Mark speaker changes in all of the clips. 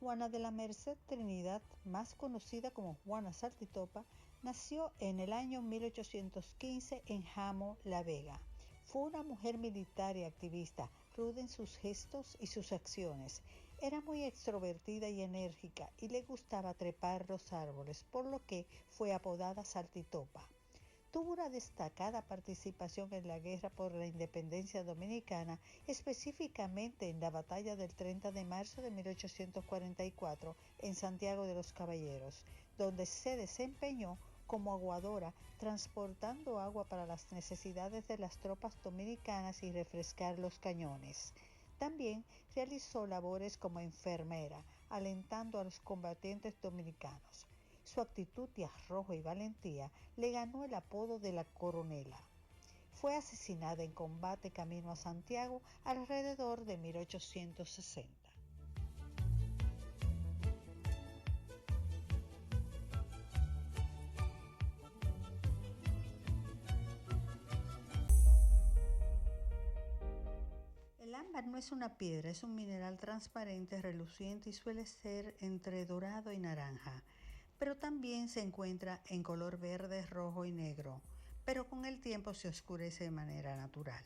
Speaker 1: Juana de la Merced Trinidad, más conocida como Juana Saltitopa, nació en el año 1815 en Jamo, La Vega. Fue una mujer militar y activista, ruda en sus gestos y sus acciones. Era muy extrovertida y enérgica y le gustaba trepar los árboles, por lo que fue apodada Saltitopa. Tuvo una destacada participación en la guerra por la independencia dominicana, específicamente en la batalla del 30 de marzo de 1844 en Santiago de los Caballeros, donde se desempeñó como aguadora, transportando agua para las necesidades de las tropas dominicanas y refrescar los cañones. También realizó labores como enfermera, alentando a los combatientes dominicanos. Su actitud de arrojo y valentía le ganó el apodo de la Coronela. Fue asesinada en combate camino a Santiago alrededor de 1860. El ámbar no es una piedra, es un mineral transparente, reluciente y suele ser entre dorado y naranja, pero también se encuentra en color verde, rojo y negro, pero con el tiempo se oscurece de manera natural.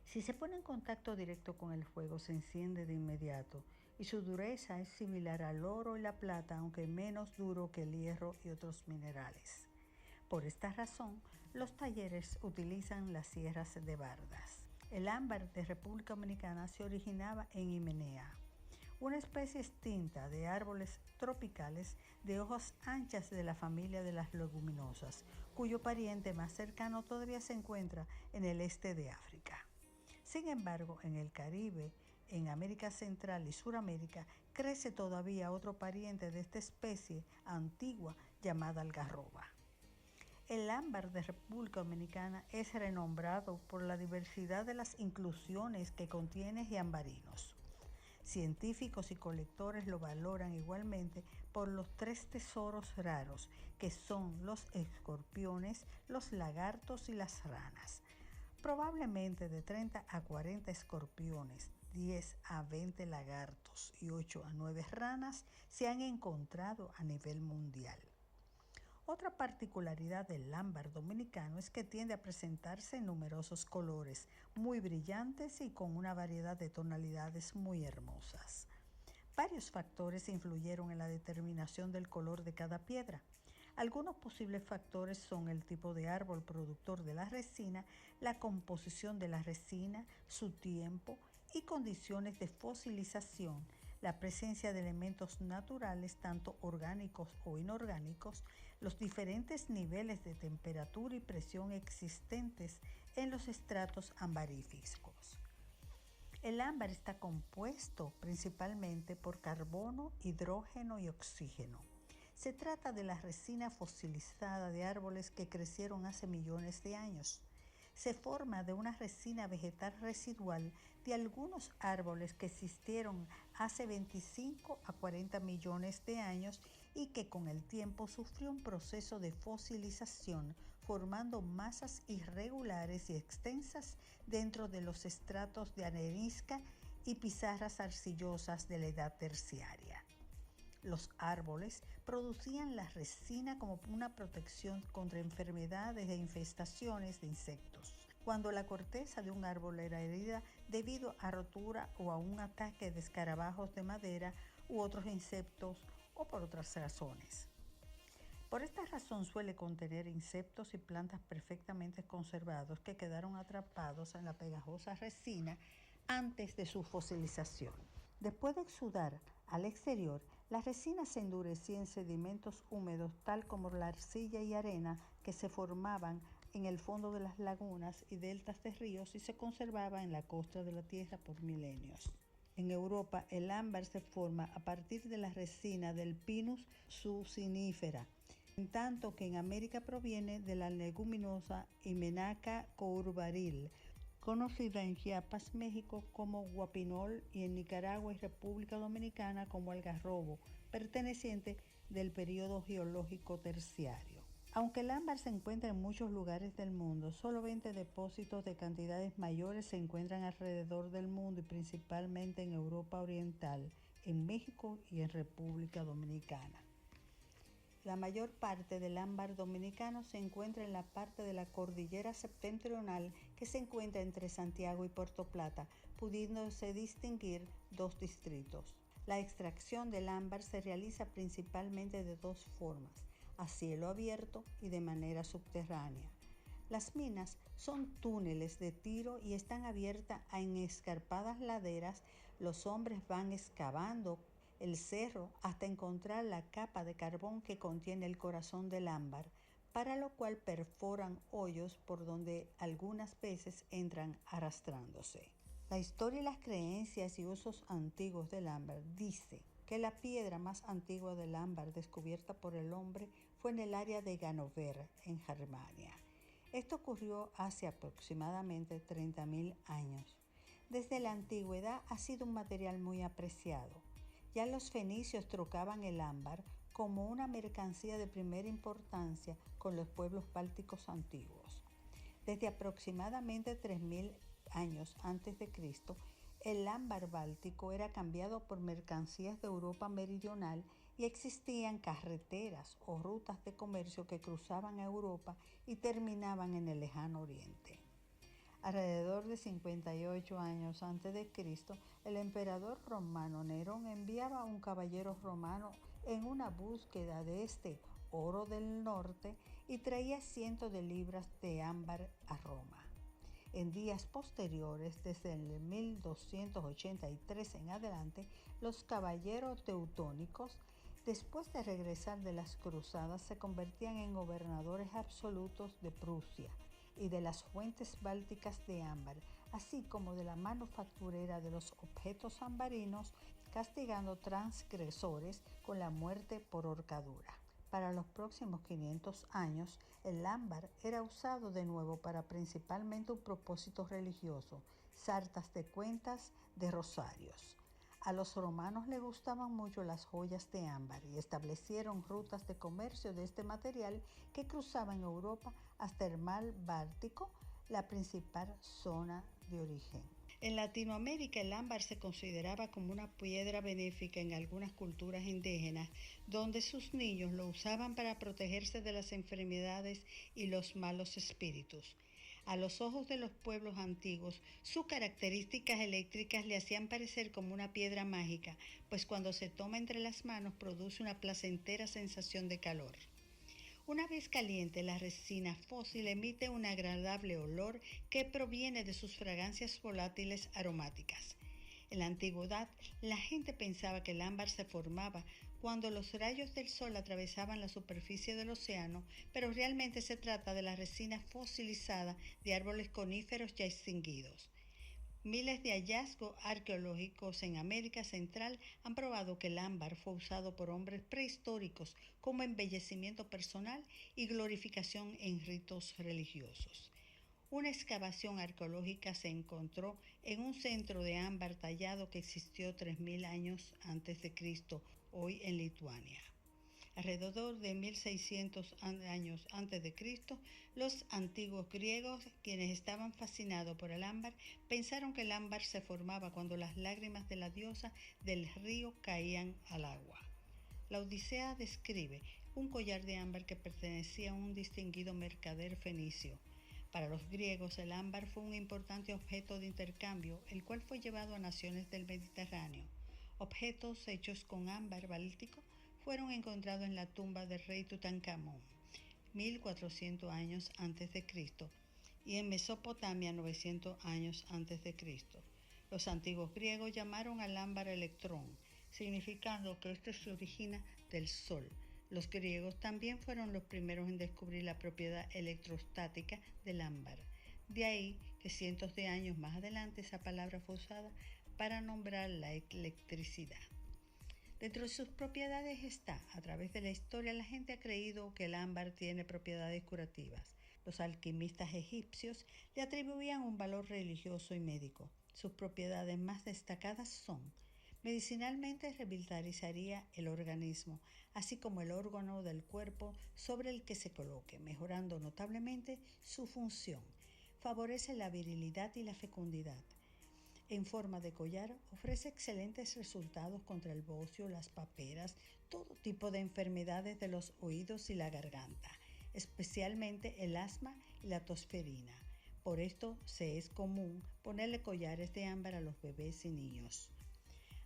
Speaker 1: Si se pone en contacto directo con el fuego, se enciende de inmediato y su dureza es similar al oro y la plata, aunque menos duro que el hierro y otros minerales. Por esta razón, los talleres utilizan las sierras de bardas. El ámbar de República Dominicana se originaba en Himenea, una especie extinta de árboles tropicales de hojas anchas de la familia de las leguminosas, cuyo pariente más cercano todavía se encuentra en el este de África. Sin embargo, en el Caribe, en América Central y Suramérica, crece todavía otro pariente de esta especie antigua llamada algarroba. El ámbar de República Dominicana es renombrado por la diversidad de las inclusiones que contiene de ambarinos. Científicos y colectores lo valoran igualmente por los 3 tesoros raros, que son los escorpiones, los lagartos y las ranas. Probablemente de 30 a 40 escorpiones, 10 a 20 lagartos y 8 a 9 ranas se han encontrado a nivel mundial. Otra particularidad del ámbar dominicano es que tiende a presentarse en numerosos colores, muy brillantes y con una variedad de tonalidades muy hermosas. Varios factores influyeron en la determinación del color de cada piedra. Algunos posibles factores son el tipo de árbol productor de la resina, la composición de la resina, su tiempo y condiciones de fosilización, la presencia de elementos naturales, tanto orgánicos o inorgánicos, los diferentes niveles de temperatura y presión existentes en los estratos ambaríficos. El ámbar está compuesto principalmente por carbono, hidrógeno y oxígeno. Se trata de la resina fosilizada de árboles que crecieron hace millones de años. Se forma de una resina vegetal residual de algunos árboles que existieron hace 25 a 40 millones de años y que con el tiempo sufrió un proceso de fosilización, formando masas irregulares y extensas dentro de los estratos de arenisca y pizarras arcillosas de la edad terciaria. Los árboles producían la resina como una protección contra enfermedades e infestaciones de insectos. Cuando la corteza de un árbol era herida debido a rotura o a un ataque de escarabajos de madera u otros insectos o por otras razones. Por esta razón suele contener insectos y plantas perfectamente conservados que quedaron atrapados en la pegajosa resina antes de su fosilización. Después de exudar al exterior, la resina se endurecía en sedimentos húmedos tal como la arcilla y arena que se formaban en el fondo de las lagunas y deltas de ríos y se conservaba en la costa de la tierra por milenios. En Europa, el ámbar se forma a partir de la resina del Pinus sucinifera, en tanto que en América proviene de la leguminosa Hymenaea courbaril, conocida en Chiapas, México como guapinol y en Nicaragua y República Dominicana como algarrobo, perteneciente del periodo geológico terciario. Aunque el ámbar se encuentra en muchos lugares del mundo, solo 20 depósitos de cantidades mayores se encuentran alrededor del mundo y principalmente en Europa Oriental, en México y en República Dominicana. La mayor parte del ámbar dominicano se encuentra en la parte de la cordillera septentrional que se encuentra entre Santiago y Puerto Plata, pudiéndose distinguir dos distritos. La extracción del ámbar se realiza principalmente de dos formas, a cielo abierto y de manera subterránea. Las minas son túneles de tiro y están abiertas en escarpadas laderas. Los hombres van excavando el cerro hasta encontrar la capa de carbón que contiene el corazón del ámbar, para lo cual perforan hoyos por donde algunas veces entran arrastrándose. La historia y las creencias y usos antiguos del ámbar dice que la piedra más antigua del ámbar descubierta por el hombre fue en el área de Ganover, en Germania. Esto ocurrió hace aproximadamente 30.000 años. Desde la antigüedad ha sido un material muy apreciado. Ya los fenicios trocaban el ámbar como una mercancía de primera importancia con los pueblos bálticos antiguos. Desde aproximadamente 3.000 años antes de Cristo, el ámbar báltico era cambiado por mercancías de Europa meridional y existían carreteras o rutas de comercio que cruzaban a Europa y terminaban en el lejano oriente. Alrededor de 58 años antes de Cristo, el emperador romano Nerón enviaba a un caballero romano en una búsqueda de este oro del norte y traía cientos de libras de ámbar a Roma. En días posteriores, desde el 1283 en adelante, los caballeros teutónicos, después de regresar de las cruzadas, se convertían en gobernadores absolutos de Prusia y de las fuentes bálticas de ámbar, así como de la manufacturera de los objetos ambarinos, castigando transgresores con la muerte por horcadura. Para los próximos 500 años, el ámbar era usado de nuevo para principalmente un propósito religioso, sartas de cuentas de rosarios. A los romanos les gustaban mucho las joyas de ámbar y establecieron rutas de comercio de este material que cruzaban Europa hasta el mar Báltico, la principal zona de origen. En Latinoamérica el ámbar se consideraba como una piedra benéfica en algunas culturas indígenas, donde sus niños lo usaban para protegerse de las enfermedades y los malos espíritus. A los ojos de los pueblos antiguos, sus características eléctricas le hacían parecer como una piedra mágica, pues cuando se toma entre las manos produce una placentera sensación de calor. Una vez caliente, la resina fósil emite un agradable olor que proviene de sus fragancias volátiles aromáticas. En la antigüedad, la gente pensaba que el ámbar se formaba cuando los rayos del sol atravesaban la superficie del océano, pero realmente se trata de la resina fosilizada de árboles coníferos ya extinguidos. Miles de hallazgos arqueológicos en América Central han probado que el ámbar fue usado por hombres prehistóricos como embellecimiento personal y glorificación en ritos religiosos. Una excavación arqueológica se encontró en un centro de ámbar tallado que existió 3.000 años antes de Cristo, hoy en Lituania. Alrededor de 1600 años antes de Cristo, los antiguos griegos, quienes estaban fascinados por el ámbar, pensaron que el ámbar se formaba cuando las lágrimas de la diosa del río caían al agua. La Odisea describe un collar de ámbar que pertenecía a un distinguido mercader fenicio. Para los griegos, el ámbar fue un importante objeto de intercambio, el cual fue llevado a naciones del Mediterráneo. Objetos hechos con ámbar báltico fueron encontrados en la tumba del rey Tutankamón, 1400 años antes de Cristo, y en Mesopotamia 900 años antes de Cristo. Los antiguos griegos llamaron al ámbar electrón, significando que este se origina del sol. Los griegos también fueron los primeros en descubrir la propiedad electrostática del ámbar. De ahí que cientos de años más adelante esa palabra fue usada para nombrar la electricidad. Dentro de sus propiedades está, a través de la historia, la gente ha creído que el ámbar tiene propiedades curativas. Los alquimistas egipcios le atribuían un valor religioso y médico. Sus propiedades más destacadas son: medicinalmente revitalizaría el organismo, así como el órgano del cuerpo sobre el que se coloque, mejorando notablemente su función. Favorece la virilidad y la fecundidad. En forma de collar, ofrece excelentes resultados contra el bocio, las paperas, todo tipo de enfermedades de los oídos y la garganta, especialmente el asma y la tosferina. Por esto se es común ponerle collares de ámbar a los bebés y niños.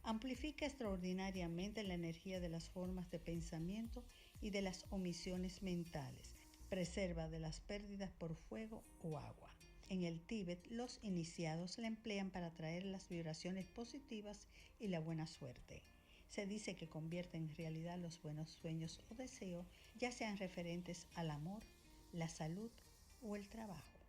Speaker 1: Amplifica extraordinariamente la energía de las formas de pensamiento y de las omisiones mentales. Preserva de las pérdidas por fuego o agua. En el Tíbet, los iniciados la emplean para atraer las vibraciones positivas y la buena suerte. Se dice que convierte en realidad los buenos sueños o deseos, ya sean referentes al amor, la salud o el trabajo.